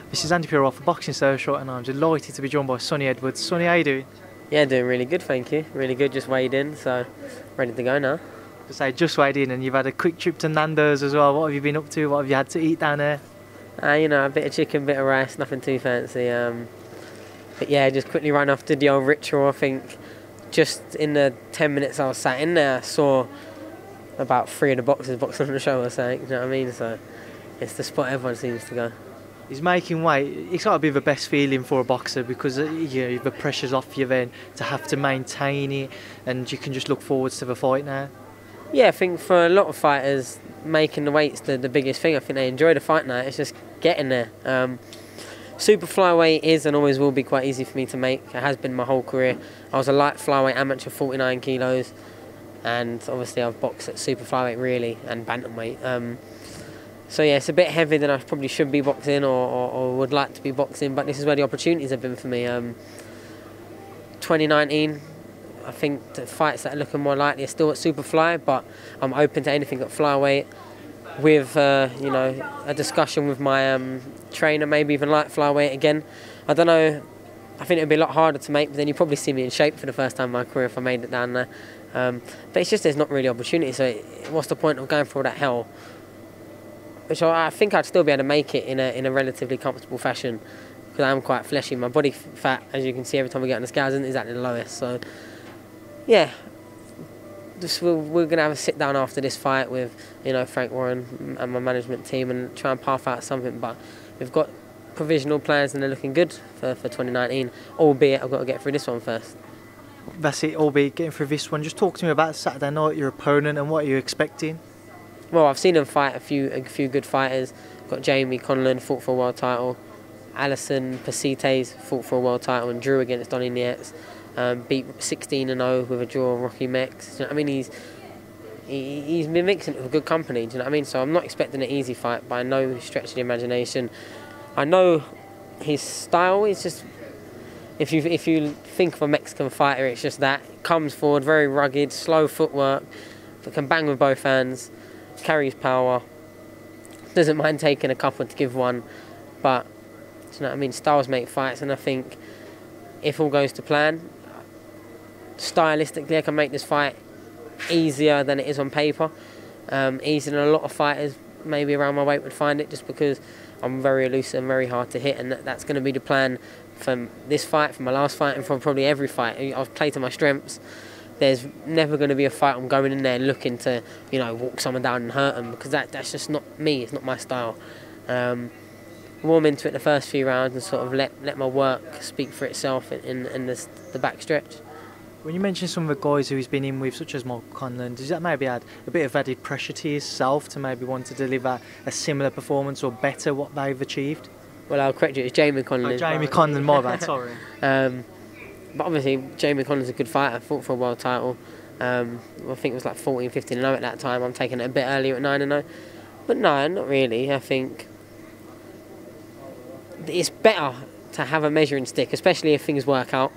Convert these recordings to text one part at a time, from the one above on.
This is Andi Purewal for Boxing Social, and I'm delighted to be joined by Sonny Edwards. Sonny, how you doing? Yeah, doing really good, thank you. Really good, just weighed in, so ready to go now. Just weighed in, and you've had a quick trip to Nando's as well. What have you been up to? What have you had to eat down there? You know, a bit of chicken, bit of rice, nothing too fancy. But yeah, just quickly ran off to the old ritual. I think just in the 10 minutes I was sat in there, I saw about 3 of the boxers boxing on the show or something, you know what I mean? So it's the spot everyone seems to go. He's making weight. It's got to be the best feeling for a boxer because you know, the pressure's off you then to have to maintain it, and you can just look forward to the fight now. Yeah, I think for a lot of fighters, making the weight's the biggest thing. I think they enjoy the fight now. It's just getting there. Super flyweight is and always will be quite easy for me to make. It has been my whole career. I was a light flyweight amateur, 49 kilos, and obviously I've boxed at super flyweight really and bantamweight. So yeah, it's a bit heavier than I probably should be boxing or would like to be boxing, but this is where the opportunities have been for me. 2019, I think the fights that are looking more likely are still at super fly, but I'm open to anything at flyweight with you know, a discussion with my trainer, maybe even light flyweight again. I don't know, I think it would be a lot harder to make, but then you probably see me in shape for the first time in my career if I made it down there. But it's just there's not really opportunity, so what's the point of going through all that hell? Which I think I'd still be able to make it in a relatively comfortable fashion because I am quite fleshy. My body fat, as you can see every time we get on the scales, isn't exactly the lowest. So yeah, we're going to have a sit down after this fight with, you know, Frank Warren and my management team and try and path out something. But we've got provisional plans and they're looking good for 2019, albeit I've got to get through this one first. That's it, albeit getting through this one. Just talk to me about Saturday night, your opponent, and what are you expecting? Well, I've seen him fight a few good fighters. Got Jamie Conlon, fought for a world title. Alison Pacites fought for a world title and drew against Donnie Nietzsche. Beat 16-0 with a draw on Rocky Mex. You know what I mean? He's been mixing it with good company. Do you know what I mean? So I'm not expecting an easy fight by no stretch of the imagination. I know his style is just, if you think of a Mexican fighter, it's just that. Comes forward, very rugged, slow footwork, but can bang with both hands. Carries power, doesn't mind taking a couple to give one, but you know what I mean, styles make fights, and I think if all goes to plan, stylistically I can make this fight easier than it is on paper, easier than a lot of fighters maybe around my weight would find it, just because I'm very elusive and very hard to hit, and that's going to be the plan from this fight, from my last fight, and from probably every fight. I've played to my strengths. There's never going to be a fight I'm going in there looking to, you know, walk someone down and hurt them, because that's just not me. It's not my style. Warm into it the first few rounds and sort of let my work speak for itself in the back stretch. When you mention some of the guys who he's been in with, such as Mark Conlon, does that maybe add a bit of added pressure to yourself to maybe want to deliver a similar performance or better what they've achieved? Well, I'll correct you. It's Jamie Conlon. Oh, Jamie Conlon, my bad. Sorry. But obviously, Jamie Conlon's a good fighter, fought for a world title. I think it was like 14, 15-0 at that time. I'm taking it a bit earlier at 9-0. But no, not really. I think it's better to have a measuring stick, especially if things work out.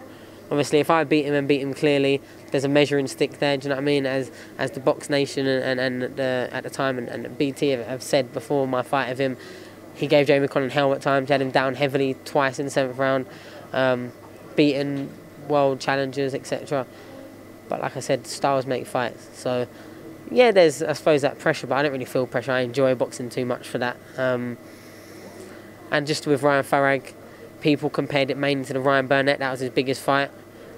Obviously, if I beat him and beat him clearly, there's a measuring stick there, do you know what I mean? As the Box Nation and at the time and BT have said before my fight of him, he gave Jamie Conlon hell at times, had him down heavily twice in the 7th round, beaten world challengers, etc. But like I said, styles make fights. So yeah, there's, I suppose, that pressure, but I don't really feel pressure. I enjoy boxing too much for that. And just with Ryan Farag, people compared it mainly to the Ryan Burnett. That was his biggest fight,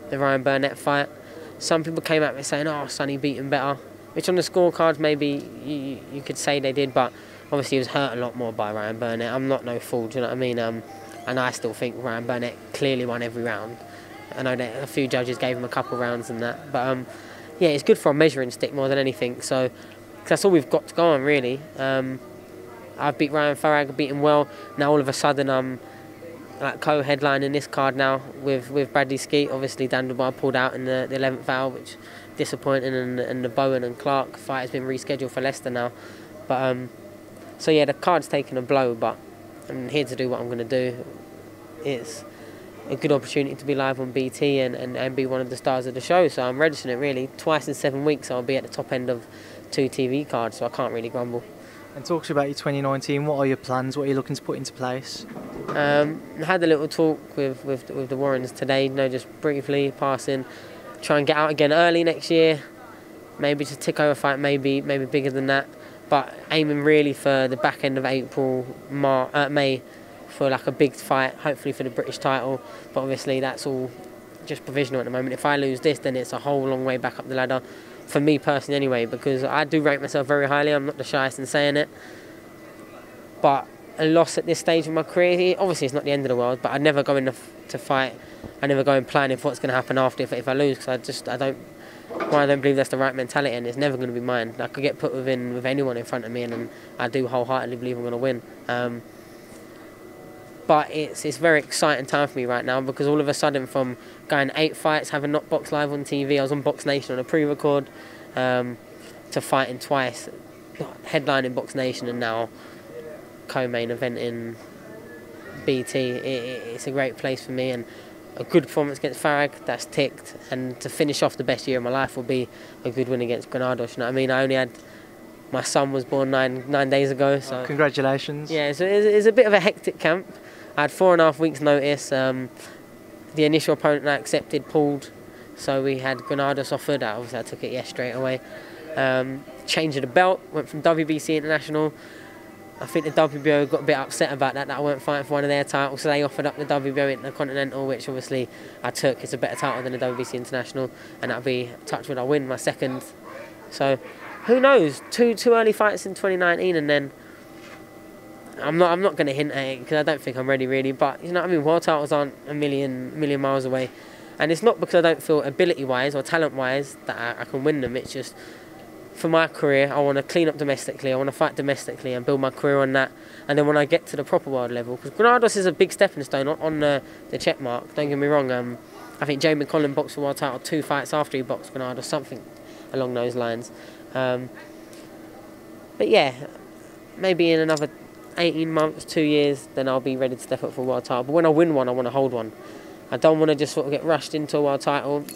the Ryan Burnett fight. Some people came at me saying, "Oh, Sonny beat him better," which on the scorecards maybe you could say they did, but obviously he was hurt a lot more by Ryan Burnett. I'm not no fool, do you know what I mean? And I still think Ryan Burnett clearly won every round. I know that a few judges gave him a couple rounds and that, but yeah, it's good for a measuring stick more than anything. So that's all we've got to go on, really. I've beat Ryan Farag, I beat him well. Now all of a sudden I'm like co-headlining this card now with Bradley Skeet. Obviously Dan Dubois pulled out in the 11th hour, which disappointing, and the Bowen and Clark fight has been rescheduled for Leicester now. But so yeah, the card's taken a blow, but I'm here to do what I'm going to do. It's a good opportunity to be live on BT and be one of the stars of the show. So I'm registering it really twice in 7 weeks. I'll be at the top end of 2 TV cards, so I can't really grumble. And talk to you about your 2019. What are your plans? What are you looking to put into place? I had a little talk with the Warrens today, just briefly passing. Try and get out again early next year. Maybe just tick over fight, maybe bigger than that. But aiming really for the back end of April, May, for like a big fight, hopefully for the British title. But obviously that's all just provisional at the moment. If I lose this, then it's a whole long way back up the ladder. For me personally anyway, because I do rate myself very highly. I'm not the shyest in saying it. But a loss at this stage of my career, obviously it's not the end of the world, but I never go in to fight. I never go in planning for what's going to happen after if I lose, because I don't believe that's the right mentality, and it's never going to be mine. I could get put with anyone in front of me, and I do wholeheartedly believe I'm going to win. But it's a very exciting time for me right now, because all of a sudden, from going 8 fights, having not boxed live on TV, I was on Box Nation on a pre-record, to fighting twice, headlining Box Nation, and now co-main event in BT. It's a great place for me, and a good performance against Farag, that's ticked, and to finish off the best year of my life will be a good win against Granados. You know what I mean? I only had, my son was born nine days ago, so congratulations. Yeah, so it's a bit of a hectic camp. I had 4.5 weeks notice. The initial opponent I accepted pulled, so we had Granados offered. Obviously I took it yes straight away. Change of the belt, went from WBC International. I think the WBO got a bit upset about that I weren't fighting for one of their titles, so they offered up the WBO Intercontinental, which obviously I took. It's a better title than the WBC International, and that'll be, touch wood, I'll win my second. So who knows? Two early fights in 2019, and then I'm not going to hint at it because I don't think I'm ready really. But you know what I mean? World titles aren't a million miles away, and it's not because I don't feel ability-wise or talent-wise that I can win them. It's just, for my career, I want to clean up domestically, I want to fight domestically and build my career on that. And then when I get to the proper world level, because Granados is a big stepping stone on the check mark, don't get me wrong. I think Jamie Collin boxed for world title 2 fights after he boxed Granados, something along those lines. But yeah, maybe in another 18 months, 2 years, then I'll be ready to step up for a world title. But when I win one, I want to hold one. I don't want to just sort of get rushed into a world title,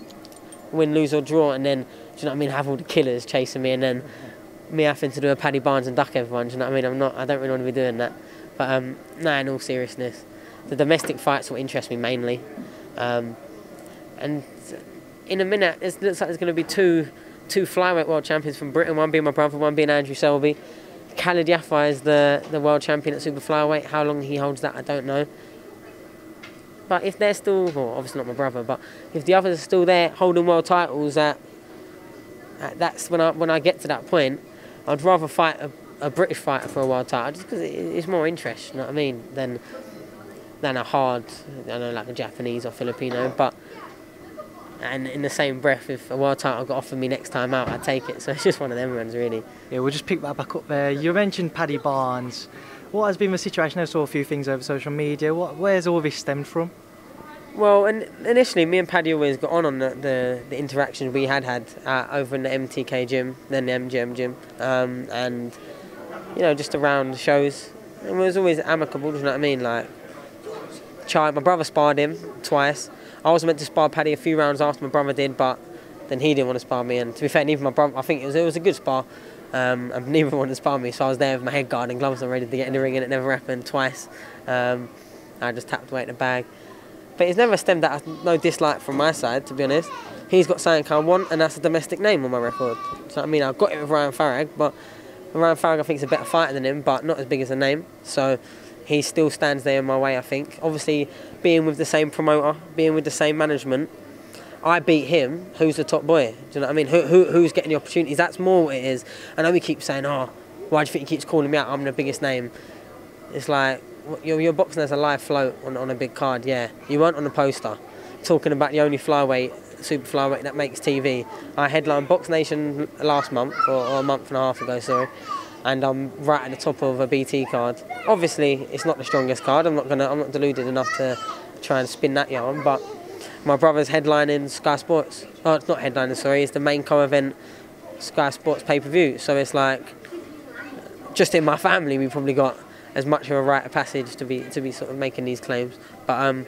win, lose or draw, and then, do you know what I mean, have all the killers chasing me, and then me having to do a Paddy Barnes and duck everyone. Do you know what I mean? I don't really want to be doing that. But in all seriousness, the domestic fights will interest me mainly. And in a minute, it looks like there's going to be two flyweight world champions from Britain. One being my brother, one being Andrew Selby. Khalid Yaffa is the world champion at super flyweight. How long he holds that, I don't know. But if they're still, well, obviously not my brother, but if the others are still there holding world titles, that's when I get to that point, I'd rather fight a British fighter for a world title, just because it's more interest, you know what I mean, than a hard, I don't know, like a Japanese or Filipino. And in the same breath, if a world title got offered me next time out, I'd take it. So it's just one of them ones, really. Yeah, we'll just pick that back up there. You mentioned Paddy Barnes. What has been the situation? I saw a few things over social media. Where's all this stemmed from? Well, initially, me and Paddy always got on the interactions we had over in the MTK gym, then the MGM gym, and just around shows. And it was always amicable. Do you know what I mean? Like, my brother sparred him twice. I was meant to spar Paddy a few rounds after my brother did, but then he didn't want to spar me. And to be fair, neither my brother. I think it was a good spar. And neither wanted to spar me, so I was there with my head guard and gloves on, ready to get in the ring, and it never happened twice. I just tapped away at the bag. But it's never stemmed out no dislike from my side, to be honest. He's got something I want, and that's a domestic name on my record. So I mean, I've got it with Ryan Farag, but Ryan Farag I think is a better fighter than him, but not as big as a name. So he still stands there in my way, I think. Obviously, being with the same promoter, being with the same management, I beat him. Who's the top boy? Do you know what I mean? Who's getting the opportunities? That's more what it is. I know we keep saying, oh, why do you think he keeps calling me out? I'm the biggest name. It's like, you're boxing as a live float on a big card, yeah. You weren't on the poster. Talking about the only flyweight, super flyweight that makes TV. I headlined Box Nation last month, or a month and a half ago, sorry. And I'm right at the top of a BT card. Obviously, it's not the strongest card. I'm not deluded enough to try and spin that yarn, but my brother's headlining Sky Sports. Oh, it's not headlining, sorry. It's the main co-event Sky Sports pay-per-view. So it's like, just in my family, we probably got as much of a rite of passage to be sort of making these claims. But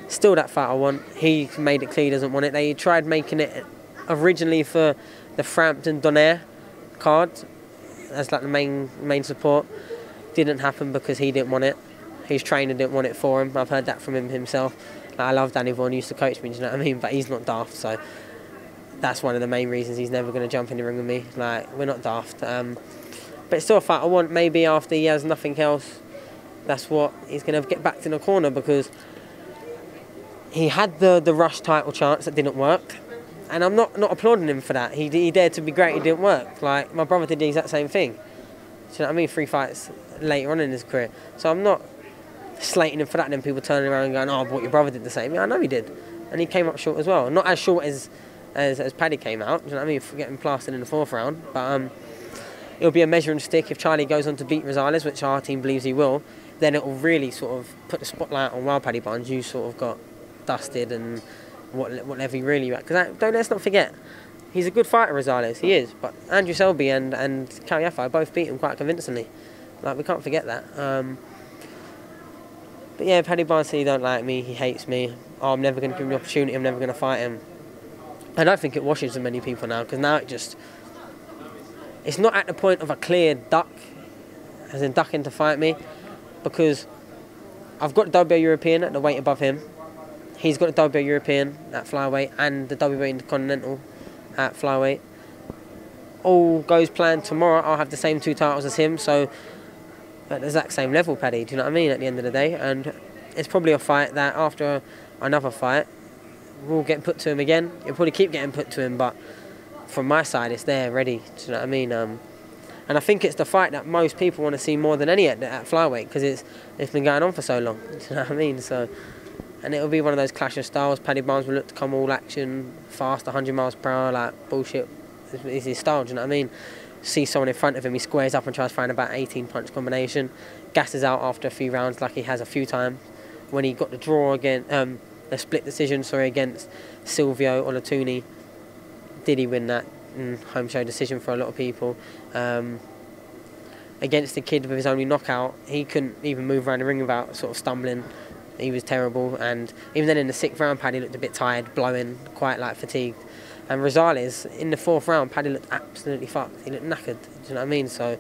still that fight I want. He made it clear he doesn't want it. They tried making it originally for the Frampton Donaire card. as like the main support. Didn't happen because he didn't want it. His trainer didn't want it for him. I've heard that from him himself. Like, I love Danny Vaughan, he used to coach me, do you know what I mean? But he's not daft, so that's one of the main reasons he's never going to jump in the ring with me. Like, we're not daft. But it's still a fight I want. Maybe after he has nothing else, that's what he's going to get backed in the corner, because he had the Rush title chance that didn't work. And I'm not applauding him for that. He dared to be great, it didn't work. Like, my brother did the exact same thing. Do you know what I mean? 3 fights later on in his career. So I'm not slating him for that, and then people turning around and going, oh, but your brother did the same. Yeah, I know he did. And he came up short as well. Not as short as Paddy came out, do you know what I mean, for getting plastered in the 4th round. But it'll be a measuring stick. If Charlie goes on to beat Rosales, which our team believes he will, then it will really sort of put the spotlight on, well, Paddy Barnes, you sort of got dusted and whatever you really at. Because let's not forget, he's a good fighter, Rosales, he is. But Andrew Selby and Kaliafa both beat him quite convincingly. Like, we can't forget that. But yeah, Paddy Barnes said he don't like me, he hates me. Oh, I'm never going to give him the opportunity, I'm never going to fight him. I don't think it washes many people now, because now it's not at the point of a clear duck, as in ducking to fight me, because I've got the WBO European at the weight above him. He's got the WBO European at flyweight and the WBO Intercontinental at flyweight. All goes planned tomorrow, I'll have the same 2 titles as him, so at the exact same level, Paddy, do you know what I mean, at the end of the day? And it's probably a fight that after another fight will get put to him again. It'll probably keep getting put to him, but from my side it's there, ready, do you know what I mean? And I think it's the fight that most people want to see more than any at flyweight, because it's been going on for so long, do you know what I mean? So, and it'll be one of those clash of styles. Paddy Barnes will look to come all action, fast, 100 miles per hour, like bullshit. It's his style, do you know what I mean? See someone in front of him, he squares up and tries to find about 18 punch combination, gasses out after a few rounds like he has a few times. When he got the draw again, the split decision, against Silvio Olatuni, did he win that? Home show decision for a lot of people. Against the kid with his only knockout, he couldn't even move around the ring without sort of stumbling. He was terrible, and even then in the 6th round, Paddy looked a bit tired, blowing, quite like fatigued. And Rosales, in the 4th round, Paddy looked absolutely fucked. He looked knackered, do you know what I mean? So,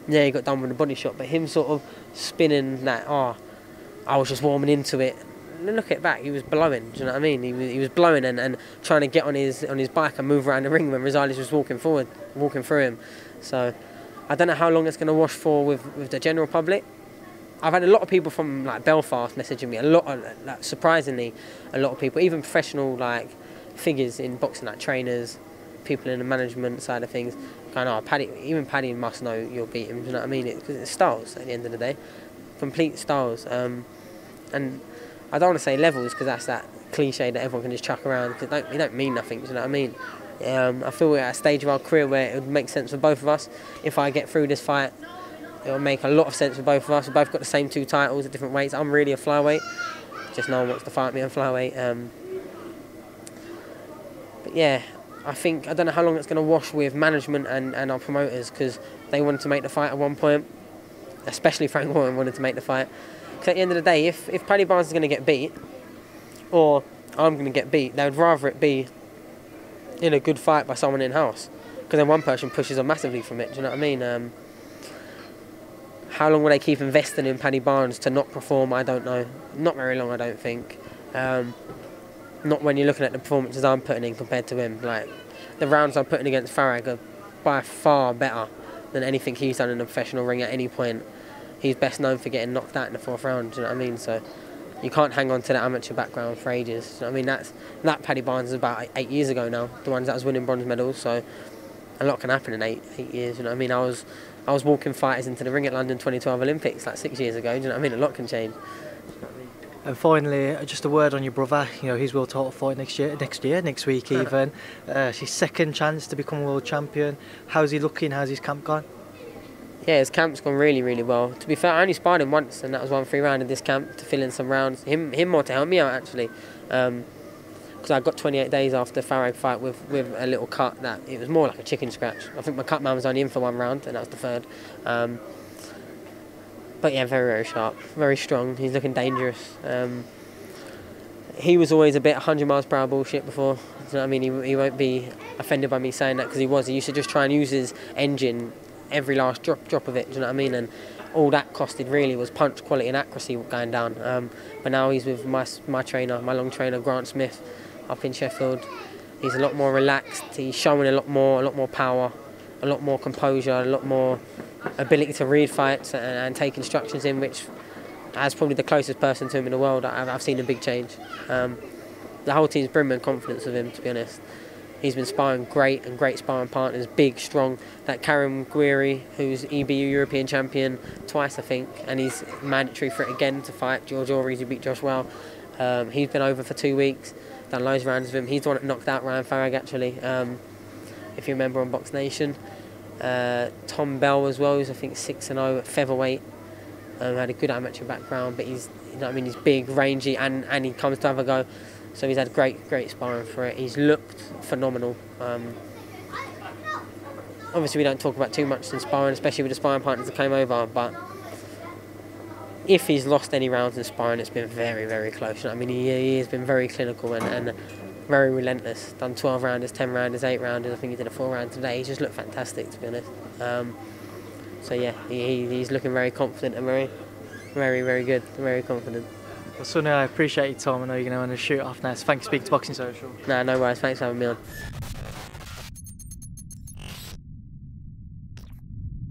yeah, he got done with a body shot, but him sort of spinning that, I was just warming into it. And look at it back, he was blowing, do you know what I mean? He was blowing and trying to get on his bike and move around the ring when Rosales was walking through him. So, I don't know how long it's going to wash for with the general public. I've had a lot of people from like Belfast messaging me, surprisingly, a lot of people, even professional like figures in boxing, like trainers, people in the management side of things, going, oh, Paddy must know you'll beat him, do you know what I mean? Because it's styles at the end of the day, complete styles. And I don't want to say levels, because that's that cliche that everyone can just chuck around, because it don't mean nothing, do you know what I mean? I feel we're at a stage of our career where it would make sense for both of us. If I get through this fight, it'll make a lot of sense for both of us. We've both got the same 2 titles at different weights. I'm really a flyweight, just no one wants to fight me on flyweight. But yeah, I don't know how long it's going to wash with management and our promoters, because they wanted to make the fight at one point, especially Frank Warren wanted to make the fight. Because at the end of the day, if Paddy Barnes is going to get beat, or I'm going to get beat, they would rather it be in a good fight by someone in-house, because then one person pushes on massively from it, do you know what I mean? How long will they keep investing in Paddy Barnes to not perform? I don't know. Not very long, I don't think. Not when you're looking at the performances I'm putting in compared to him. Like, the rounds I'm putting against Farag are by far better than anything he's done in a professional ring at any point. He's best known for getting knocked out in the 4th round, do you know what I mean? So you can't hang on to that amateur background for ages. I mean, that Paddy Barnes is about 8 years ago now, the ones that was winning bronze medals, so a lot can happen in 8 years, you know what I mean? I was walking fighters into the ring at London 2012 Olympics like 6 years ago, do you know what I mean? A lot can change. And finally, just a word on your brother. You know, he's world title fight next week even. It's his 2nd chance to become world champion. How's he looking? How's his camp gone? Yeah, his camp's gone really, really well. To be fair, I only sparred him once, and that was 1 free round in this camp to fill in some rounds. Him more to help me out, actually. Because I got 28 days after the Farag fight with a little cut that it was more like a chicken scratch. I think my cut man was only in for 1 round, and that was the 3rd. But yeah, very, very sharp, very strong. He's looking dangerous. He was always a bit 100 miles per hour bullshit before. Do you know what I mean? He won't be offended by me saying that, because he used to just try and use his engine every last drop of it. Do you know what I mean? And all that costed really was punch quality and accuracy going down. But now he's with my trainer, my long trainer, Grant Smith, up in Sheffield. He's a lot more relaxed. He's showing a lot more power, a lot more composure, a lot more ability to read fights and take instructions in, which, as probably the closest person to him in the world, I've seen a big change. The whole team's brimming confidence with him, to be honest. He's been sparring great sparring partners, big, strong. That Karim Guiri, who's EBU European champion twice, I think, and he's mandatory for it again to fight George Ories, who beat Josh Well. He's been over for 2 weeks, done loads of rounds with him. He's the one that knocked out Ryan Farag, actually, if you remember, on Box Nation. Tom Bell as well, who's I think 6-0 at featherweight. Had a good amateur background, but he's, you know what I mean, he's big, rangy, and he comes to have a go. So he's had great sparring for it. He's looked phenomenal. Obviously, we don't talk about too much in sparring, especially with the sparring partners that came over. But if he's lost any rounds in sparring, it's been very close. You know what I mean, he has been very clinical and very relentless. Done 12 rounders, 10 rounders, 8 rounders. I think he did a 4 round today. He just looked fantastic, to be honest. So yeah, he's looking very confident and very good, very confident. Well, Sonny, I appreciate your time. I know you're going to want to shoot off now, so thanks for speaking to Boxing Social. No worries, thanks for having me on.